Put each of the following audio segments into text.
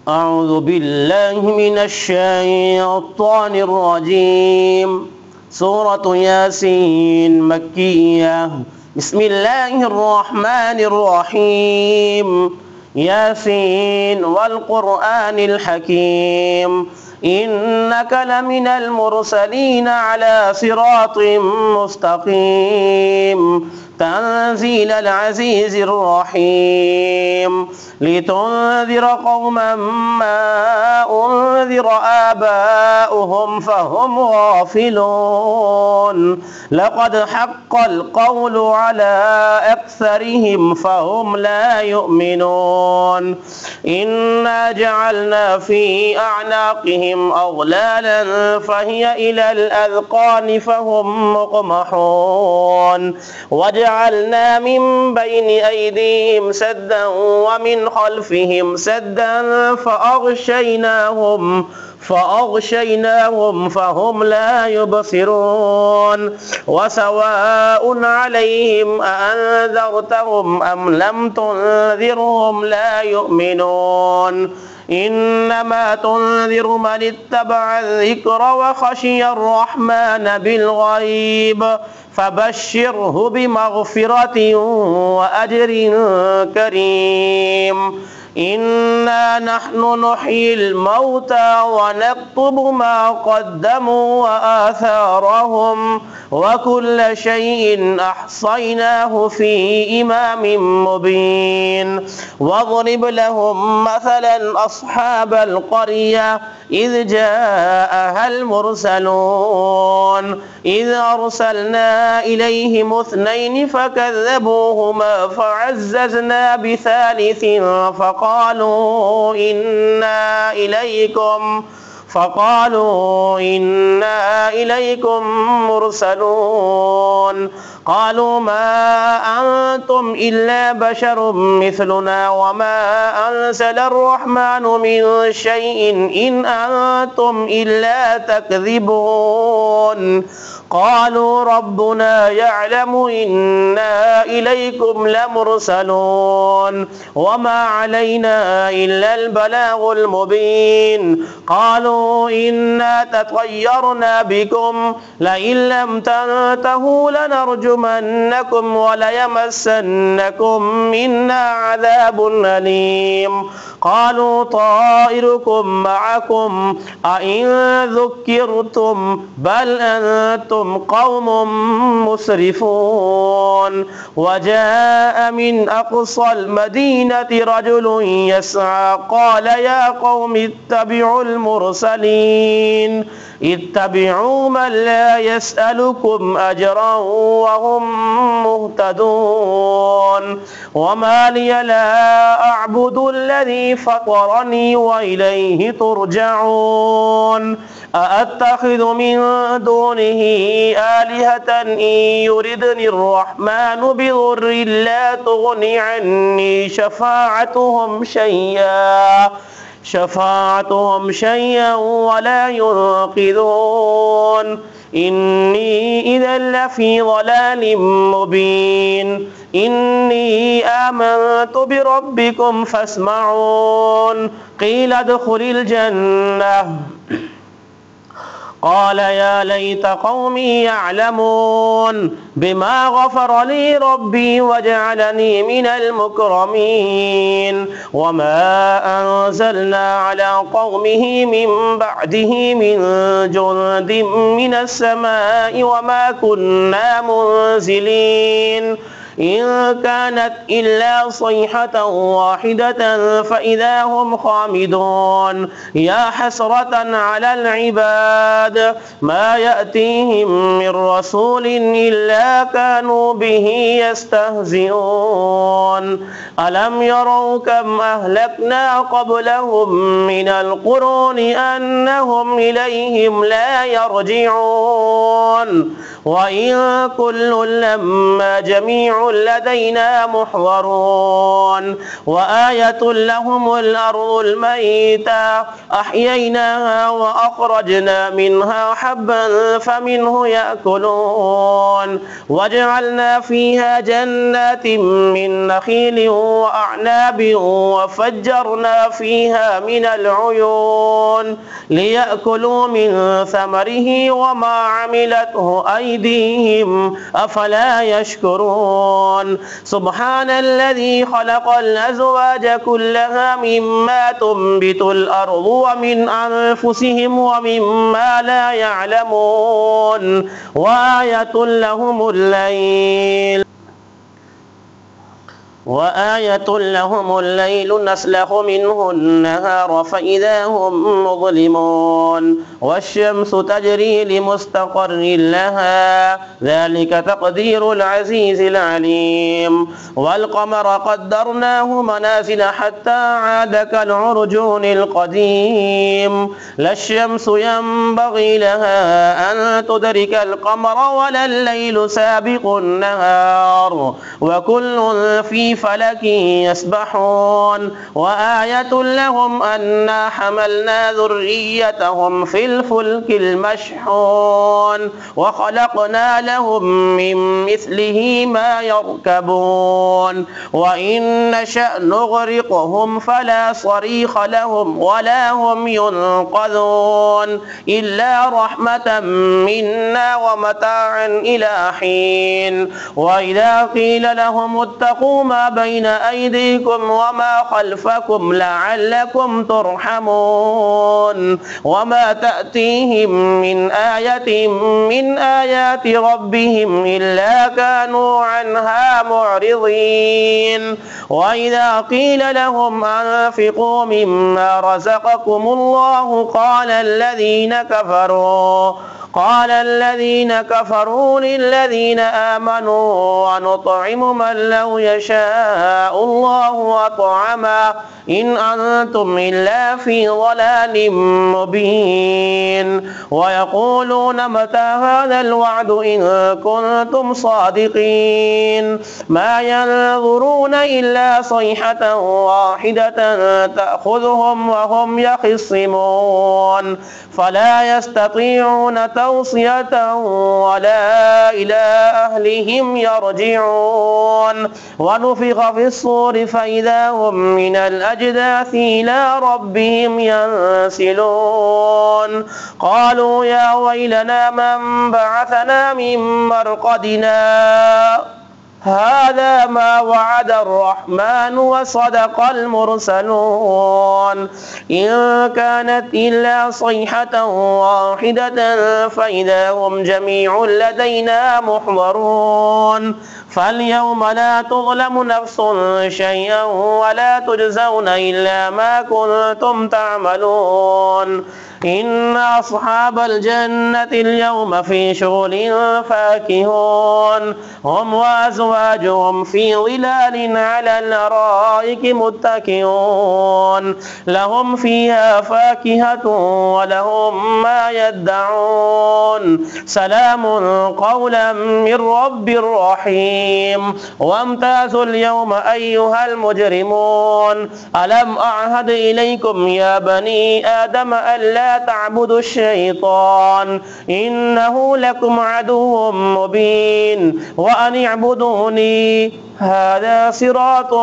أعوذ بالله من الشيطان الرجيم. سورة ياسين مكية. بسم الله الرحمن الرحيم. ياسين والقرآن الحكيم إنك لمن المرسلين على صراط مستقيم تنزيل العزيز الرحيم لتنذر قوما ما أنذر آباؤهم فهم غافلون لقد حق القول على أكثرهم فهم لا يؤمنون إنا جعلنا في أعناقهم أغلالا فهي إلى الأذقان فهم مقمحون وجعلنا من بين أيديهم سدا ومن خلفهم سدا فأغشيناهم فهم لا يبصرون وسواء عليهم أأنذرتهم أم لم تنذرهم لا يؤمنون إنما تنذر من اتبع الذكر وخشي الرحمن بالغيب فبشره بمغفرة وأجر كريم إنا نحن نحيي الموتى ونكتب ما قدموا وآثارهم وكل شيء أحصيناه في إمام مبين واضرب لهم مثلا أصحاب القرية إذ جاءها المرسلون إذ أرسلنا إليهم اثنين فكذبوهما فعززنا بثالث فقالوا إنا إليكم مرسلون قالوا ما أنتم إلا بشر مثلنا وما أنزل الرحمن من شيء إن أنتم إلا تكذبون قالوا ربنا يعلم إنا إليكم لمرسلون وما علينا إلا البلاغ المبين قالوا إنا تطيرنا بكم لئن لم تنتهوا لنرجمنكم وليمسنكم منا عذاب أليم قالوا طائركم معكم أئن ذكرتم بل أنتم قوم مسرفون وجاء من أقصى المدينة رجل يسعى قال يا قوم اتبعوا المرسلين اتبعوا من لا يسألكم أجرا وهم مهتدون وما لي لا أعبد الذي فطرني وإليه ترجعون أأتخذ من دونه آلهة إن يردني الرحمن بضر لا تغني عني شفاعتهم شيئا ولا ينقذون إني إذا لفي ضلال مبين إني آمنت بربكم فاسمعون قيل ادخل الجنة قال يا ليت قومي يعلمون بما غفر لي ربي وجعلني من المكرمين وما أنزلنا على قومه من بعده من جند من السماء وما كنا منزلين إن كانت إلا صيحة واحدة فإذا هم خامدون يا حسرة على العباد ما يأتيهم من رسول إلا كانوا به يستهزئون ألم يروا كم أهلكنا قبلهم من القرون أنهم إليهم لا يرجعون وإن كل لما جميع جميع لدينا محضرون وآية لهم الأرض الميتة أحييناها وأخرجنا منها حبا فمنه يأكلون وجعلنا فيها جنات من نخيل وأعناب وفجرنا فيها من العيون ليأكلوا من ثمره وما عملته أيديهم أفلا يشكرون سبحان الذي خلق الأزواج كلها مما تنبت الأرض ومن أنفسهم ومما لا يعلمون وآية لهم الليل نسلخ منه النهار فإذا هم مظلمون والشمس تجري لمستقر لها ذلك تقدير العزيز العليم والقمر قدرناه منازل حتى عاد كالعرجون القديم لا الشمس ينبغي لها أن تدرك القمر ولا الليل سابق النهار وكل في فلك يسبحون وآية لهم أنا حملنا ذريتهم في الفلك المشحون وخلقنا لهم من مثله ما يركبون وإن نشأ نغرقهم فلا صريخ لهم ولا هم ينقذون إلا رحمة منا ومتاعا إلى حين وإذا قيل لهم اتقوا ما بين أيديكم وما خلفكم لعلكم ترحمون وما تأتيهم من آية من آيات ربهم إلا كانوا عنها معرضين وإذا قيل لهم أنفقوا مما رزقكم الله قال الذين كفروا للذين آمنوا ونطعم من لو يشاء الله أطعما إن أنتم إلا في ضلال مبين ويقولون متى هذا الوعد إن كنتم صادقين ما ينظرون إلا صيحة واحدة تأخذهم وهم يخصمون فلا يستطيعون توصية ولا إلى أهلهم يرجعون ونفخ في الصور فإذا هم من الأجداث إلى ربهم ينسلون قالوا يا ويلنا من بعثنا من مرقدنا هذا ما وعد الرحمن وصدق المرسلون إن كانت إلا صيحة واحدة فإذا هم جميع لدينا محضرون فاليوم لا تظلم نفس شيئا ولا تجزون إلا ما كنتم تعملون إن أصحاب الجنة اليوم في شغل فاكهون هم وأزواجهم في ظلال على الأرائك متكئون لهم فيها فاكهة ولهم ما يدعون سلام قولا من رب رحيم وامتازوا اليوم أيها المجرمون ألم أعهد إليكم يا بني آدم ألا تعبدوا الشيطان إنه لكم عدو مبين وأن اعبدوني هذا صراط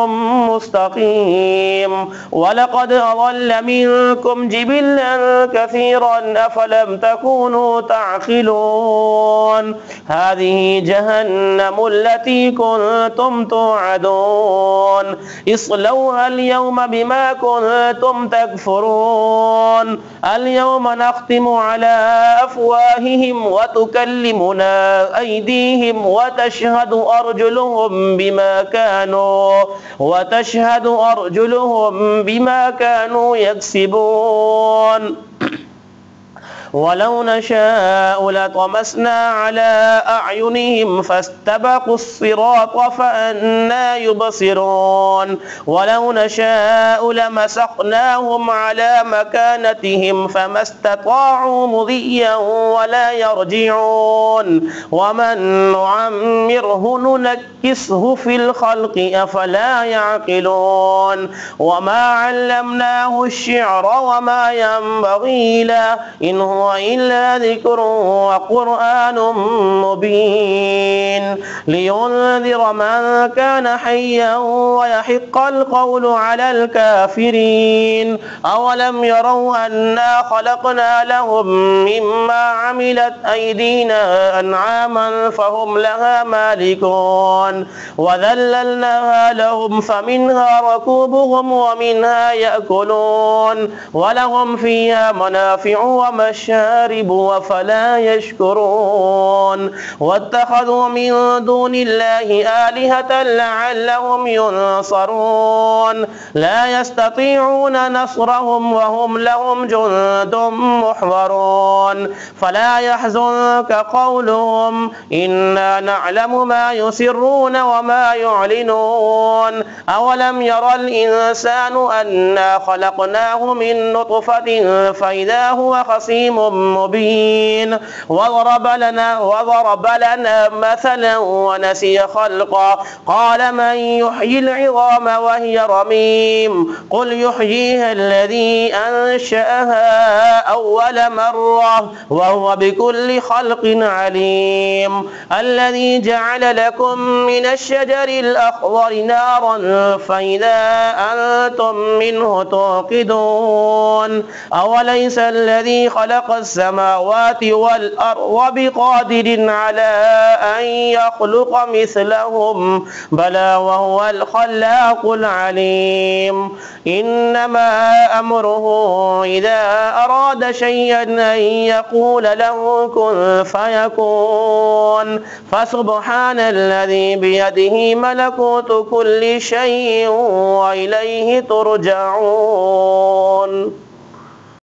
مستقيم ولقد أضل منكم جبلا كثيرا أفلم تكونوا تعقلون هذه جهنم التي كنتم توعدون اصلوها اليوم بما كنتم تكفرون اليوم نختم على أفواههم وتكلمنا أيديهم وتشهد أرجلهم بما كانوا يكسبون ولو نشاء لطمسنا على أعينهم فاستبقوا الصراط فأنى يبصرون ولو نشاء لمسخناهم على مكانتهم فما استطاعوا مضيا ولا يرجعون ومن نعمره ننكسه في الخلق أفلا يعقلون وما علمناه الشعر وما ينبغي له إن هو إلا ذكر وقرآن مبين لينذر من كان حيا ويحق القول على الكافرين أولم يروا أنا خلقنا لهم مما عملت أيدينا أنعاما فهم لها مالكون وذللناها لهم فمنها ركوبهم ومنها يأكلون ولهم فيها منافع ومشارب وفلا يشكرون واتخذوا من دون الله آلهة لعلهم ينصرون لا يستطيعون نصرهم وهم لهم جند محضرون فلا يحزنك قولهم إنا نعلم ما يسرون وما يعلنون أولم يرى الإنسان أنا خلقناه من نطفة فإذا هو خصيم مبين وضرب لنا مثلا ونسي خلقا قال من يحيي العظام وهي رميم قل يحييها الذي أنشأها أول مرة وهو بكل خلق عليم الذي جعل لكم من الشجر الأخضر نارا فإذا أنتم منه توقدون أوليس الذي خلق السماوات والأرض بقادر على أن يخلق مثلهم بلى وهو الخلاق العليم إنما أمره إذا أراد شيئا أن يقول له كن فيكون فسبحان الذي بيده ملكوت كل شيء وإليه ترجعون.